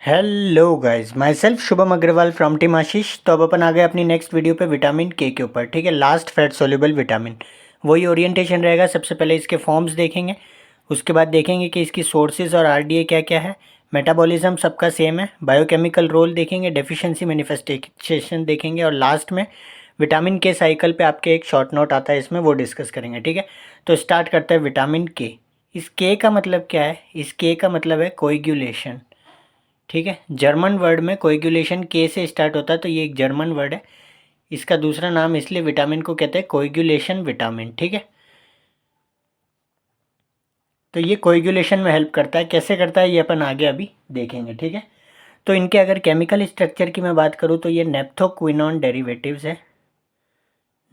Hello guys, myself Shubham Agrawal from team Ashish. तो अब अपन आ गए अपनी नेक्स्ट वीडियो पे विटामिन के ऊपर। ठीक है, लास्ट फैट सोल्यूबल विटामिन, वही ओरिएंटेशन रहेगा। सबसे पहले इसके फॉर्म्स देखेंगे, उसके बाद देखेंगे कि इसकी सोर्सेज और आरडीए क्या क्या है। मेटाबॉलिज्म सबका सेम है। बायोकेमिकल रोल देखेंगे, डेफिशिएंसी मैनिफेस्टेशन देखेंगे, और लास्ट में विटामिन के साइकिल पे आपके एक शॉर्ट नोट आता है, इसमें वो डिस्कस करेंगे। ठीक है, तो स्टार्ट करते हैं विटामिन के। इस के का मतलब क्या है? इस के का मतलब है कोएगुलेशन। ठीक है, जर्मन वर्ड में कोएगुलेशन के से स्टार्ट होता है, तो ये एक जर्मन वर्ड है। इसका दूसरा नाम इसलिए विटामिन को कहते हैं कोएगुलेशन विटामिन। ठीक है, तो ये कोएगुलेशन में हेल्प करता है। कैसे करता है ये अपन आगे अभी देखेंगे। ठीक है, तो इनके अगर केमिकल स्ट्रक्चर की मैं बात करूँ तो ये नेप्थोक्विनोन डेरिवेटिव्स है।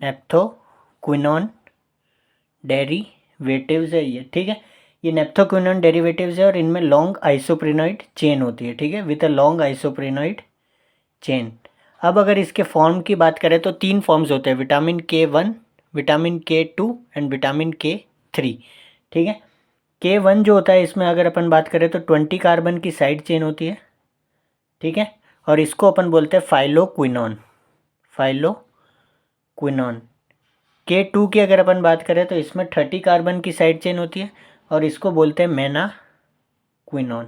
नेप्थोक्विनोन डेरिवेटिव्स है ये। ठीक है, ये नेप्थोक्विनोन डेरिवेटिव्स है और इनमें लॉन्ग आइसोप्रेनोइड चेन होती है। ठीक है, विद अ लॉन्ग आइसोप्रेनोइड चेन। अब अगर इसके फॉर्म की बात करें तो 3 फॉर्म्स होते हैं, विटामिन के 1, विटामिन के 2 एंड विटामिन के 3। ठीक है, के 1 जो होता है, इसमें अगर अपन बात करें तो 20 कार्बन की साइड चेन होती है। ठीक है, और इसको अपन बोलते हैं फाइलोक्विनोन। फाइलोक्विनोन। के 2 की अगर अपन बात करें तो इसमें 30 कार्बन की साइड चेन होती है और इसको बोलते हैं मेनाक्विनोन।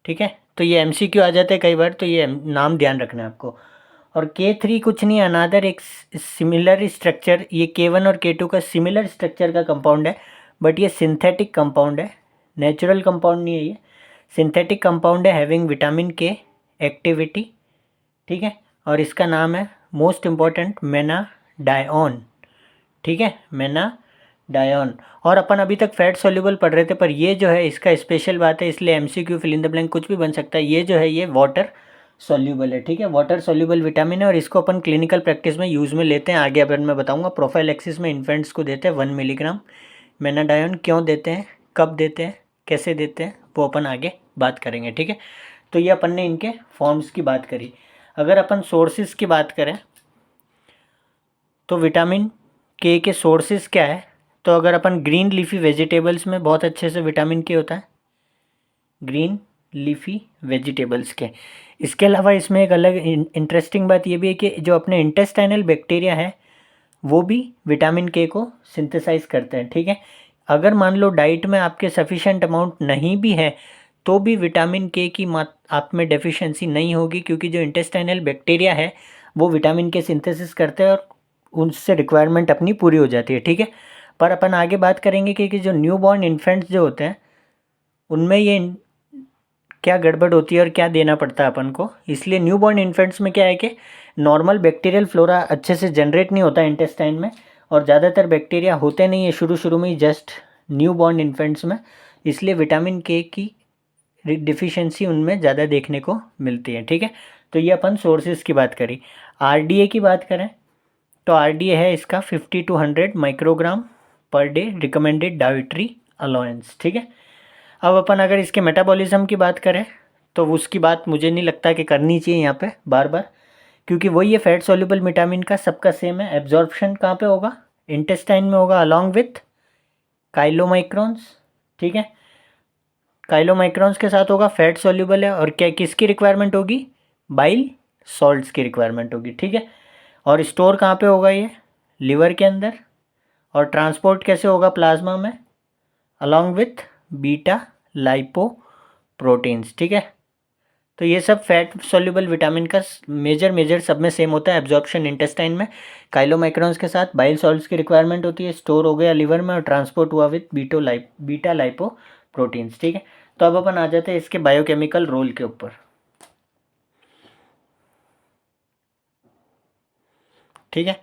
ठीक है, तो ये एमसीक्यू आ जाते हैं कई बार, तो ये नाम ध्यान रखना है आपको। और के 3 कुछ नहीं, अनादर एक सिमिलर स्ट्रक्चर, ये के 1 और के 2 का सिमिलर स्ट्रक्चर का कंपाउंड है, बट ये सिंथेटिक कंपाउंड है, नेचुरल कंपाउंड नहीं है ये, सिंथेटिक कंपाउंड है, हैविंग विटामिन के एक्टिविटी। ठीक है, और इसका नाम है मोस्ट इम्पॉर्टेंट मेनाडायोन। ठीक है, मेनाडायोन। और अपन अभी तक फैट सॉल्युबल पढ़ रहे थे, पर ये जो है इसका स्पेशल बात है, इसलिए MCQ fill in the blank कुछ भी बन सकता है। ये जो है ये वाटर सॉल्युबल है। ठीक है, वाटर सॉल्युबल विटामिन है और इसको अपन क्लिनिकल प्रैक्टिस में यूज़ में लेते हैं। आगे अपन मैं बताऊंगा। प्रोफाइलैक्सिस में इन्फेंट्स को देते हैं 1 मिलीग्राम मेनाडायोन। क्यों देते हैं, कब देते हैं, कैसे देते हैं, वो अपन आगे बात करेंगे। ठीक है, तो ये अपन ने इनके फॉर्म्स की बात करी। अगर अपन सोर्सेज की बात करें तो विटामिन के सोर्सेज क्या है, तो अगर अपन ग्रीन लीफी वेजिटेबल्स में बहुत अच्छे से विटामिन के होता है, ग्रीन लीफी वेजिटेबल्स के। इसके अलावा इसमें एक अलग इंटरेस्टिंग बात ये भी है कि जो अपने इंटेस्टाइनल बैक्टीरिया है वो भी विटामिन के को सिंथेसाइज करते हैं। ठीक है, अगर मान लो डाइट में आपके सफिशेंट अमाउंट नहीं भी है तो भी विटामिन के की आप में डेफिशिएंसी नहीं होगी, क्योंकि जो इंटेस्टाइनल बैक्टीरिया है वो विटामिन के सिंथेसिस करते हैं और उनसे रिक्वायरमेंट अपनी पूरी हो जाती है। ठीक है, पर अपन आगे बात करेंगे कि जो न्यू बॉर्न इन्फेंट्स जो होते हैं उनमें ये क्या गड़बड़ होती है और क्या देना पड़ता है अपन को। इसलिए न्यू बॉर्न इन्फेंट्स में क्या है कि नॉर्मल बैक्टीरियल फ्लोरा अच्छे से जनरेट नहीं होता इंटेस्टाइन में, और ज़्यादातर बैक्टीरिया होते नहीं है शुरू शुरू में ही जस्ट न्यू बॉर्न इन्फेंट्स में, इसलिए विटामिन के की डिफिशिएंसी उनमें ज़्यादा देखने को मिलती है। ठीक है, तो ये अपन सोर्सेज की बात करी। आरडीए की बात करें तो आरडीए है इसका 50 to 100 microgram per day recommended dietary allowance. ठीक है, अब अपन अगर इसके मेटाबॉलिज्म की बात करें तो उसकी बात मुझे नहीं लगता कि करनी चाहिए यहाँ पे बार बार, क्योंकि वही ये फैट सॉल्युबल विटामिन का सबका सेम है। एब्जॉर्प्शन कहाँ पे होगा, इंटेस्टाइन में होगा अलॉन्ग विथ काइलोमाइक्रॉन्स। ठीक है, काइलोमाइक्रॉन्स के साथ होगा, फैट सॉल्युबल है, और क्या किसकी रिक्वायरमेंट होगी, बाइल सॉल्ट्स की रिक्वायरमेंट होगी। ठीक है, और स्टोर कहाँ पे होगा, ये लिवर के अंदर, और ट्रांसपोर्ट कैसे होगा प्लाज्मा में, अलॉन्ग विथ बीटा लाइपोप्रोटीन्स। ठीक है, तो ये सब फैट सॉल्युबल विटामिन का मेजर सब में सेम होता है। एब्जॉर्प्शन इंटेस्टाइन में, काइलोमाइक्रॉन्स के साथ बाइल सॉल्ट्स की रिक्वायरमेंट होती है, स्टोर हो गया लिवर में, और ट्रांसपोर्ट हुआ विथ बीटा लाइपोप्रोटीन्स। ठीक है, तो अब अपन आ जाते हैं इसके बायोकेमिकल रोल के ऊपर। ठीक है,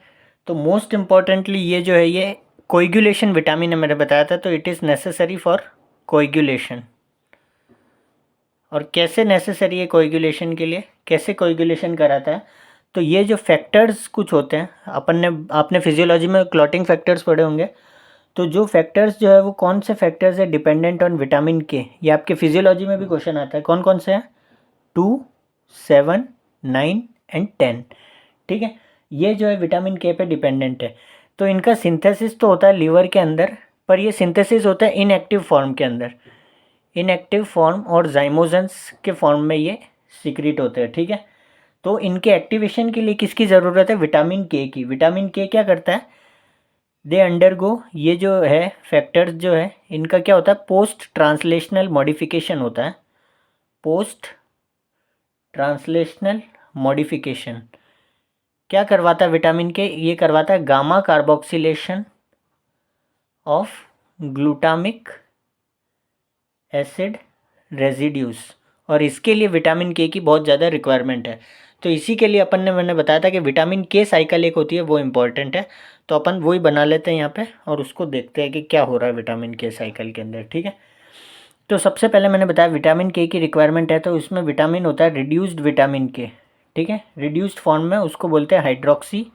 तो मोस्ट इम्पॉर्टेंटली ये जो है ये कोएगुलेशन विटामिन है, मैंने बताया था, तो it is necessary for coagulation. और कैसे नेसेसरी है कोएगुलेशन के लिए, कैसे कोएगुलेशन कराता है, तो ये जो फैक्टर्स कुछ होते हैं, आपने फिजियोलॉजी में क्लॉटिंग फैक्टर्स पढ़े होंगे, तो जो फैक्टर्स जो है वो कौन से फैक्टर्स है डिपेंडेंट ऑन विटामिन के, ये आपके फिजियोलॉजी में भी क्वेश्चन आता है। कौन कौन से हैं, 2, 7, 9 एंड 10। ठीक है, ये जो है विटामिन के पे डिपेंडेंट है। तो इनका सिंथेसिस तो होता है लीवर के अंदर, पर ये सिंथेसिस होता है इनएक्टिव फॉर्म के अंदर, इनएक्टिव फॉर्म और जाइमोजेंस के फॉर्म में ये सीक्रेट होते हैं, ठीक है। तो इनके एक्टिवेशन के लिए किसकी ज़रूरत है? विटामिन के की। विटामिन के क्या करता है? दे अंडरगो, ये जो है फैक्टर्स जो है इनका क्या होता है? पोस्ट ट्रांसलेशनल मॉडिफिकेशन होता है। पोस्ट ट्रांसलेशनल मॉडिफिकेशन क्या करवाता है विटामिन के? ये करवाता है gamma carboxylation of glutamic acid residues, और इसके लिए विटामिन के की बहुत ज़्यादा रिक्वायरमेंट है। तो इसी के लिए मैंने बताया था कि विटामिन के साइकिल एक होती है, वो इम्पॉर्टेंट है। तो अपन वही बना लेते हैं यहाँ पे और उसको देखते हैं कि क्या हो रहा है विटामिन के साइकिल के अंदर, ठीक है। तो सबसे पहले मैंने बताया विटामिन के की रिक्वायरमेंट है, तो उसमें विटामिन होता है रिड्यूस्ड विटामिन के, ठीक है। रिड्यूस्ड फॉर्म में उसको बोलते हैं हाइड्रोक्सी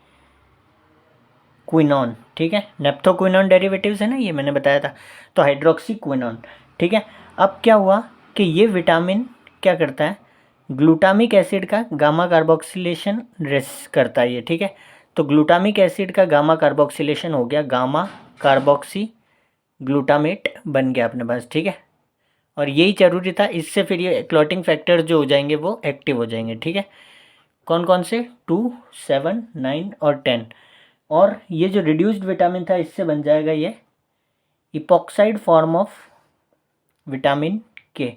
क्विनॉन, ठीक है। नेप्थोक्विनॉन डेरिवेटिव्स है ना, ये मैंने बताया था। तो हाइड्रोक्सी क्विनॉन, ठीक है। अब क्या हुआ कि ये विटामिन क्या करता है? ग्लूटामिक एसिड का गामा कार्बोक्सिलेशन रेस करता है ये, ठीक है। तो ग्लूटामिक एसिड का गामा कार्बोक्सिलेशन हो गया, गामा कार्बोक्सी ग्लूटामेट बन गया अपने पास, ठीक है। और यही जरूरी था, इससे फिर ये क्लॉटिंग फैक्टर जो हो जाएंगे वो एक्टिव हो जाएंगे, ठीक है। कौन कौन से? 2, 7, 9 और 10। और ये जो रिड्यूस्ड विटामिन था इससे बन जाएगा ये इपॉक्साइड फॉर्म ऑफ विटामिन के।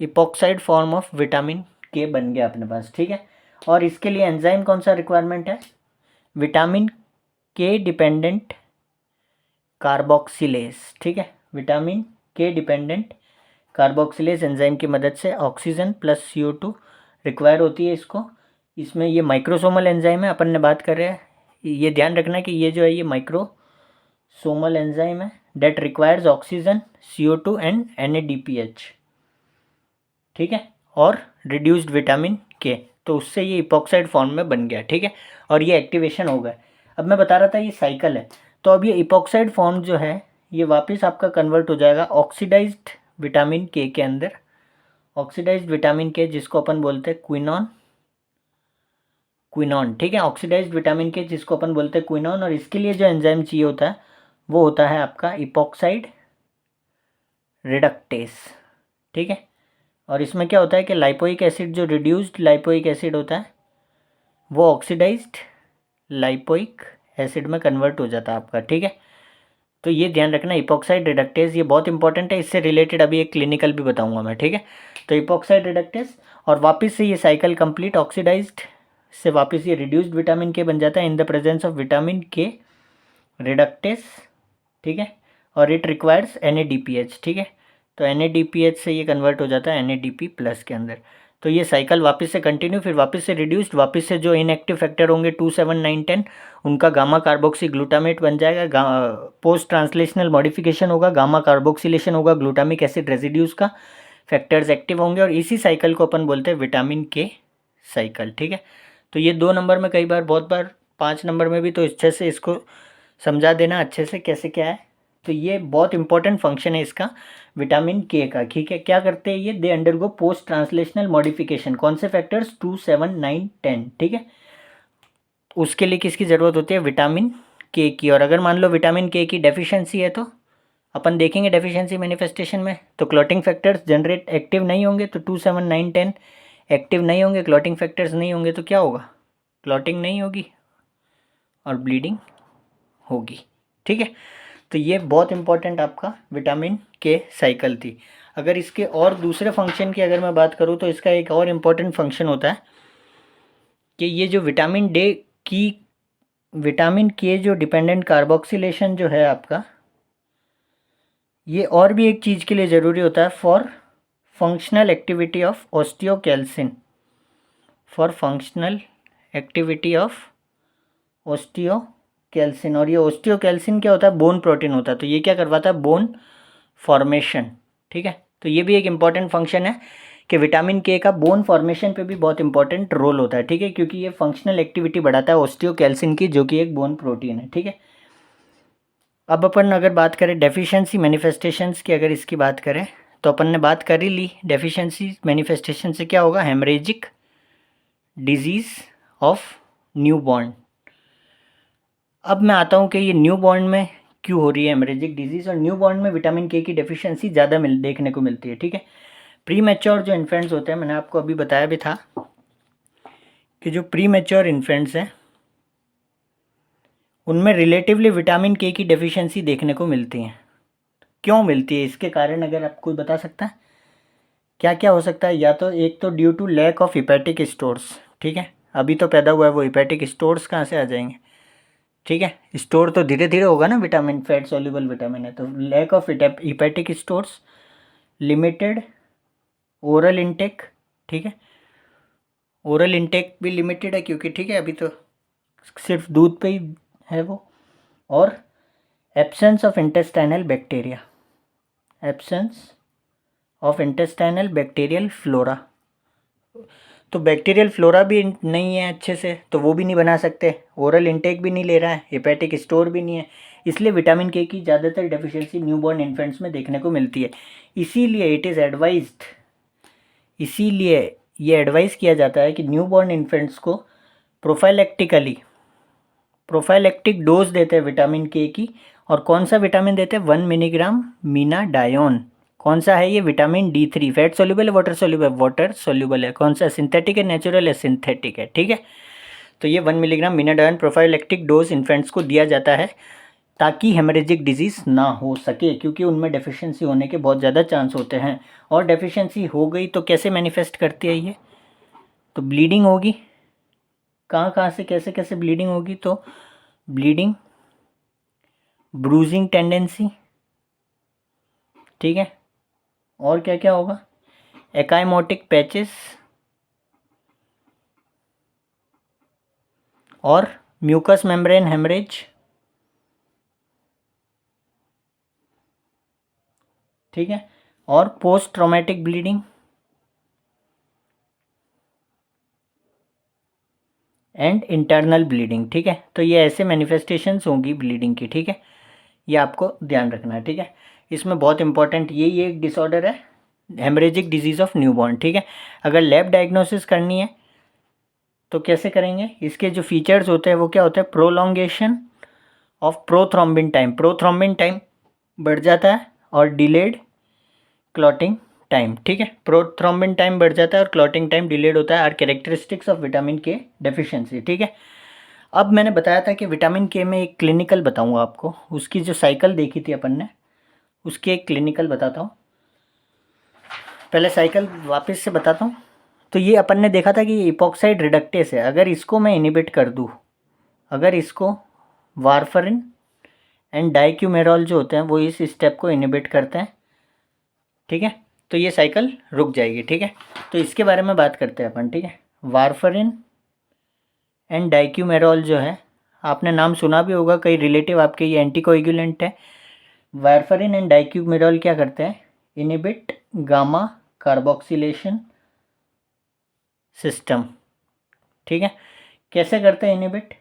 इपॉक्साइड फॉर्म ऑफ विटामिन के बन गया अपने पास, ठीक है। और इसके लिए एंजाइम कौन सा रिक्वायरमेंट है? विटामिन के डिपेंडेंट कार्बोक्सिलेज, ठीक है। विटामिन के डिपेंडेंट कार्बोक्सिलेज एंजाइम की मदद से ऑक्सीजन प्लस CO2 रिक्वायर होती है इसको। इसमें ये माइक्रोसोमल एंजाइम है, अपन ने बात कर रहे हैं। ये ध्यान रखना कि ये जो है ये माइक्रोसोमल एंजाइम है that requires oxygen, CO2 and NADPH, ठीक है। और रिड्यूस्ड विटामिन के, तो उससे ये इपॉक्साइड फॉर्म में बन गया, ठीक है। और ये एक्टिवेशन हो गया। अब मैं बता रहा था ये साइकिल है। तो अब ये इपॉक्साइड फॉर्म जो है ये वापस आपका कन्वर्ट हो जाएगा ऑक्सीडाइज्ड विटामिन के अंदर। ऑक्सीडाइज्ड विटामिन के जिसको अपन बोलते हैं क्विनॉन, ठीक है। ऑक्सीडाइज्ड विटामिन के जिसको अपन बोलते हैं क्विनॉन, और इसके लिए जो एंजाइम चाहिए होता है वो होता है आपका इपॉक्साइड रिडक्टेस, ठीक है। और इसमें क्या होता है कि लाइपोइक एसिड, जो रिड्यूस्ड लाइपोइक एसिड होता है वो ऑक्सीडाइज्ड लाइपोइक एसिड में कन्वर्ट हो जाता है आपका, ठीक है। तो ये ध्यान रखना, इपॉक्साइड रिडक्टेस ये बहुत इंपॉर्टेंट है। इससे रिलेटेड अभी एक क्लिनिकल भी बताऊंगा मैं, ठीक है। तो इपॉक्साइड रिडक्टेस, और वापस से ये साइकिल कंप्लीट, ऑक्सीडाइज्ड से वापस ये रिड्यूस्ड विटामिन के बन जाता है in the presence of vitamin के रिडक्टेस, ठीक है। और इट रिक्वायर्स NADPH, ठीक है। तो NADPH से ये कन्वर्ट हो जाता है NADP+ के अंदर। तो ये साइकिल वापस से कंटिन्यू, फिर वापस से रिड्यूस्ड, वापस से जो इनएक्टिव फैक्टर होंगे 2, 7, 9, 10 उनका गामा कार्बोक्सी ग्लूटामेट बन जाएगा। पोस्ट ट्रांसलेशनल मॉडिफिकेशन होगा, गामा कार्बोक्सिलेशन होगा ग्लूटामिक एसिड रेजिड्यूज का, फैक्टर्स एक्टिव होंगे, और इसी साइकिल को अपन बोलते हैं विटामिन के साइकिल, ठीक है। तो ये 2 नंबर में कई बार, बहुत बार 5 नंबर में भी, तो अच्छे से इसको समझा देना अच्छे से कैसे क्या है। तो ये बहुत इंपॉर्टेंट फंक्शन है इसका विटामिन के का, ठीक है। क्या करते हैं ये? They undergo post translational modification. कौन से फैक्टर्स? 2, 7, 9, 10, ठीक है। उसके लिए किसकी ज़रूरत होती है? विटामिन के की। और अगर मान लो विटामिन के की डेफिशिएंसी है तो अपन देखेंगे डेफिशिएंसी मैनिफेस्टेशन में, तो क्लॉटिंग फैक्टर्स जनरेट एक्टिव नहीं होंगे, तो 2, 7, 9, 10 एक्टिव नहीं होंगे, क्लॉटिंग फैक्टर्स नहीं होंगे, तो क्या होगा? क्लॉटिंग नहीं होगी और ब्लीडिंग होगी, ठीक है। तो ये बहुत इंपॉर्टेंट आपका विटामिन के साइकिल थी। अगर इसके और दूसरे फंक्शन की अगर मैं बात करूँ तो इसका एक और इम्पॉर्टेंट फंक्शन होता है कि ये जो विटामिन के जो डिपेंडेंट कार्बोक्सिलेशन जो है आपका, ये और भी एक चीज़ के लिए ज़रूरी होता है, for functional activity of osteocalcin. For functional activity of osteocalcin. और ये ऑस्टियोकैल्सिन क्या होता है? बोन प्रोटीन होता है। तो ये क्या करवाता है? बोन फॉर्मेशन, ठीक है। तो ये भी एक इम्पॉर्टेंट फंक्शन है कि विटामिन के का बोन फॉर्मेशन पे भी बहुत इंपॉर्टेंट रोल होता है, ठीक है, क्योंकि ये फंक्शनल एक्टिविटी बढ़ाता है ऑस्टियोकैल्सिन की, जो कि एक बोन प्रोटीन है, ठीक है। अब अपन अगर बात करें डेफिशिएंसी मैनिफेस्टेशंस की, अगर इसकी बात करें तो अपन ने बात कर ही ली। डेफिशिएंसी मैनिफेस्टेशन से क्या होगा? Haemorrhagic disease of new born. अब मैं आता हूँ कि ये न्यू बॉर्न में क्यों हो रही है हेमरेजिक डिजीज़, और न्यू बॉर्न में विटामिन के की डेफिशिएंसी ज़्यादा देखने को मिलती है, ठीक है। प्री मैच्योर जो इन्फेंट्स होते हैं, मैंने आपको अभी बताया भी था कि जो प्री मैच्योर इन्फेंट्स हैं उनमें रिलेटिवली विटामिन के की डेफिशिएंसी देखने को मिलती है। क्यों मिलती है, इसके कारण अगर आप कोई बता सकता है क्या क्या हो सकता है? या तो एक तो due to lack of hepatic stores, ठीक है, अभी तो पैदा हुआ है, वो हिपैटिक स्टोर्स कहाँ से आ जाएंगे? ठीक है, स्टोर तो धीरे धीरे होगा ना, विटामिन फैट सॉल्युबल विटामिन है, तो lack of hepatic stores, limited oral intake, ठीक है, ओरल इंटेक भी लिमिटेड है क्योंकि ठीक है अभी तो सिर्फ दूध पे ही है वो, और absence of intestinal bacteria, absence of intestinal bacterial flora, तो बैक्टीरियल फ्लोरा भी नहीं है अच्छे से, तो वो भी नहीं बना सकते, ओरल इंटेक भी नहीं ले रहा है, हेपेटिक स्टोर भी नहीं है, इसलिए विटामिन के की ज़्यादातर डेफिशिएंसी न्यूबॉर्न इन्फेंट्स में देखने को मिलती है। इसीलिए इट इज़ एडवाइज्ड, इसीलिए ये एडवाइस किया जाता है कि न्यूबॉर्न इन्फेंट्स को प्रोफाइलेक्टिक डोज देते हैं विटामिन के की, और कौन सा विटामिन देते हैं? 1 मिलीग्राम मीनाडायोन। कौन सा है ये? Vitamin D3। फैट सोल्यूबल है, वाटर सोल्यूबल है? वाटर सोल्यूबल है। कौन सा? सिंथेटिक है, नेचुरल है? सिंथेटिक है, ठीक है। तो ये 1 मिलीग्राम मीनाडायोन प्रोफाइलेक्टिक डोज इन्फेंट्स को दिया जाता है ताकि हेमरेजिक डिजीज़ ना हो सके, क्योंकि उनमें डेफिशिएंसी होने के बहुत ज़्यादा चांस होते हैं। और डेफिशिएंसी हो गई तो कैसे मैनिफेस्ट करती है ये? तो ब्लीडिंग होगी। कहाँ कहाँ से कैसे कैसे ब्लीडिंग होगी? तो ब्लीडिंग, ब्रूजिंग टेंडेंसी, ठीक है, और क्या क्या होगा? एकाइमोटिक पैचेस, और म्यूकस मेम्ब्रेन हेमरेज, ठीक है, और post traumatic bleeding and internal bleeding, ठीक है। तो ये ऐसे मैनिफेस्टेशंस होंगी ब्लीडिंग की, ठीक है, ये आपको ध्यान रखना है, ठीक है। इसमें बहुत इंपॉर्टेंट ये एक डिसऑर्डर है, हेमरेजिक डिजीज़ ऑफ न्यूबॉर्न, ठीक है। अगर लैब डायग्नोसिस करनी है तो कैसे करेंगे? इसके जो फीचर्स होते हैं वो क्या होता है? प्रोलॉन्गेशन ऑफ प्रोथ्रोम्बिन टाइम बढ़ जाता है, और डिलेड क्लॉटिंग टाइम, ठीक है। प्रोथ्रोम्बिन टाइम बढ़ जाता है और क्लॉटिंग टाइम डिलेड होता है, आर कैरेक्टरिस्टिक्स ऑफ विटामिन के डेफिशिएंसी, ठीक है। अब मैंने बताया था कि विटामिन के में एक क्लिनिकल बताऊंगा आपको, उसकी जो साइकिल देखी थी अपन ने, उसकी एक क्लिनिकल बताता हूँ। पहले साइकिल वापस से बताता हूँ। तो ये अपन ने देखा था कि ये इपॉक्साइड रिडक्टेस है, अगर इसको मैं इनिबिट कर दूँ, अगर इसको वारफरिन एंड डाइक्यूमेरॉल जो होते हैं वो इस स्टेप को इनिबिट करते हैं, ठीक है, तो ये साइकिल रुक जाएगी, ठीक है। तो इसके बारे में बात करते हैं अपन, ठीक है। वारफरिन एंड डाइक्यूमेरॉल जो है, आपने नाम सुना भी होगा, कई रिलेटिव आपके, ये एंटीकोएगुलेंट है। वारफरिन एंड डाइक्यूमेरॉल क्या करते हैं? इनिबिट गामा कार्बोक्सिलेशन सिस्टम, ठीक है। कैसे करते हैं इनिबिट?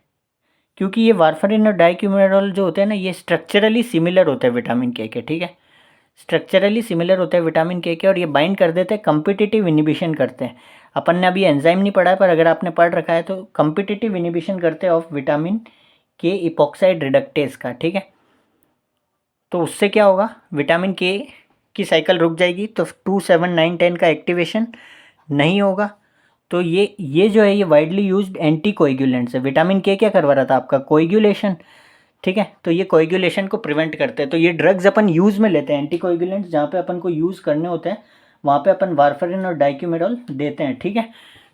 क्योंकि ये वारफरिन और डाइक्यूमेरॉल जो होते हैं ना, ये स्ट्रक्चरली सिमिलर होते हैं विटामिन के, ठीक है, स्ट्रक्चरली सिमिलर होते हैं विटामिन के, और ये बाइंड कर देते हैं, कम्पिटिटिव इनिबिशन करते हैं। अपन ने अभी एंजाइम नहीं पढ़ा है, पर अगर आपने पढ़ रखा है तो कम्पिटिटिव इनिबिशन करते हैं ऑफ विटामिन के इपॉक्साइड रिडक्टेस का, ठीक है। तो उससे क्या होगा? विटामिन के की साइकिल रुक जाएगी, तो 2, 7, 9, 10 का एक्टिवेशन नहीं होगा। तो ये जो है ये वाइडली यूज्ड एंटी कोएगुलेंट्स है। विटामिन के क्या करवा रहा था? आपका कोएगुलेशन, ठीक है। तो ये कोएगुलेशन को प्रिवेंट करते हैं। तो ये ड्रग्स अपन यूज़ में लेते हैं, एंटी कोएगुलेंट्स जहाँ पे अपन को यूज़ करने होते हैं वहाँ पे अपन वारफरिन और डाइक्यूमेरॉल देते हैं, ठीक है।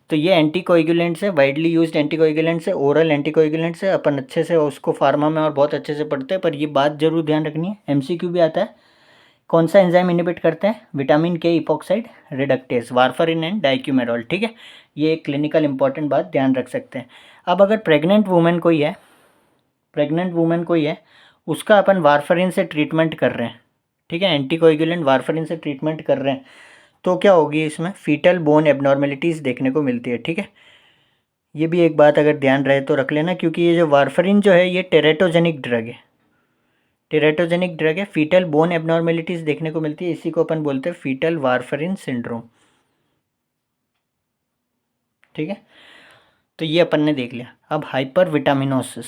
तो ये एंटी कोएगुलेंट्स है, वाइडली यूज्ड एंटी कोएगुलेंट्स है, ओरल एंटी कोएगुलेंट्स है। अपन अच्छे से उसको फार्मा में और बहुत अच्छे से पढ़ते हैं, पर ये बात जरूर ध्यान रखनी है, MCQ भी आता है। कौन सा एंजाइम इनिबिट करते हैं? विटामिन के इपॉक्साइड रिडक्टेस, वारफरिन एंड डाइक्यूमेरॉल, ठीक है। ये एक क्लिनिकल इंपॉर्टेंट बात ध्यान रख सकते हैं। अब अगर प्रेग्नेंट वुमेन कोई है, उसका अपन वारफरिन से ट्रीटमेंट कर रहे हैं, ठीक है, एंटीकोएगुलेंट वारफरिन से ट्रीटमेंट कर रहे हैं, तो क्या होगी? इसमें फीटल बोन एबनॉर्मेलिटीज़ देखने को मिलती है, ठीक है। ये भी एक बात अगर ध्यान रहे तो रख लेना, क्योंकि ये जो वारफरिन जो है ये टेरेटोजेनिक ड्रग है, फीटल बोन एबनॉर्मेलिटीज़ देखने को मिलती है, इसी को अपन बोलते हैं फीटल वारफरिन सिंड्रोम, ठीक है। तो ये अपन ने देख लिया। अब हाइपर विटामिनोसिस,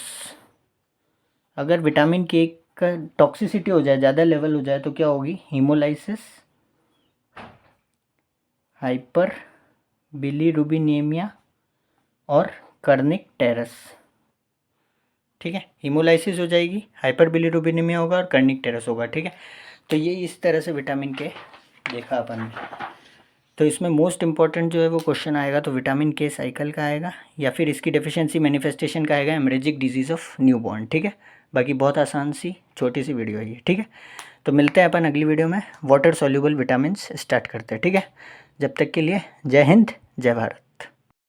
अगर विटामिन के का टॉक्सिसिटी हो जाए, ज़्यादा लेवल हो जाए, तो क्या होगी? हीमोलाइसिस हाइपर बिलीरुबिनेमिया और कर्निक टेरस। ठीक है, हीमोलाइसिस हो जाएगी, हाइपर बिलीरुबिनेमिया होगा और कर्निक टेरस होगा। ठीक है, तो ये इस तरह से विटामिन के देखा अपन ने। तो इसमें मोस्ट इंपॉर्टेंट जो है वो क्वेश्चन आएगा तो विटामिन के साइकिल का आएगा, या फिर इसकी डेफिशिएंसी मैनिफेस्टेशन का आएगा, हेमरेजिक डिजीज़ ऑफ न्यूबॉर्न। ठीक है, बाकी बहुत आसान सी छोटी सी वीडियो है ये। ठीक है, तो मिलते हैं अपन अगली वीडियो में, वाटर सॉल्युबल विटामिन्स स्टार्ट करते हैं। ठीक है, जब तक के लिए जय हिंद, जय भारत।